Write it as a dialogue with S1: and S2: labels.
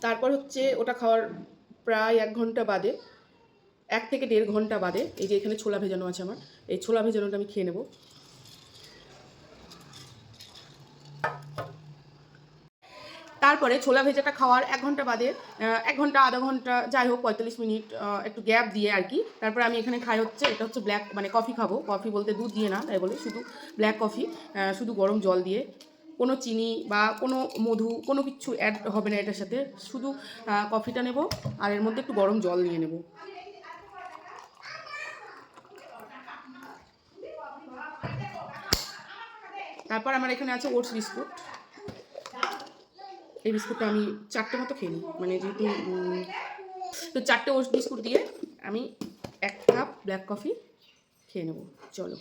S1: তারপর হচ্ছে ওটা খাওয়ার প্রায় 1 ঘন্টা বাদে, 1 থেকে 1.5 ঘন্টা বাদে এই যে এখানে ছোলা ভেজানো আছে আমার, এই ছোলা ভেজানোটা আমি খেয়ে নেব। তারপরে ছোলা ভেজাটা খাওয়ার 1 ঘন্টা বাদে, 1 ঘন্টা আধা ঘন্টা যাই হোক 45 মিনিট একটু গ্যাপ দিয়ে আর কি, তারপরে আমি এখানে খাই হচ্ছে, এটা হচ্ছে ব্ল্যাক মানে কফি খাবো, কফি বলতে দুধ দিয়ে না, তাই বলে শুধু ব্ল্যাক কফি, শুধু গরম জল দিয়ে, কোনো চিনি বা কোনো মধু কোনো কিচ্ছু অ্যাড হবে না এটার সাথে, শুধু কফিটা নেব আর এর মধ্যে একটু গরম জল নিয়ে নেব। তারপর আমার এখানে আছে ওটস বিস্কুট, এই বিস্কুটটা আমি 4টে মতো খেয়ে নিই, মানে যেহেতু তো 4টে ওটস বিস্কুট দিয়ে আমি 1 কাপ ব্ল্যাক কফি খেয়ে নেব। চলো।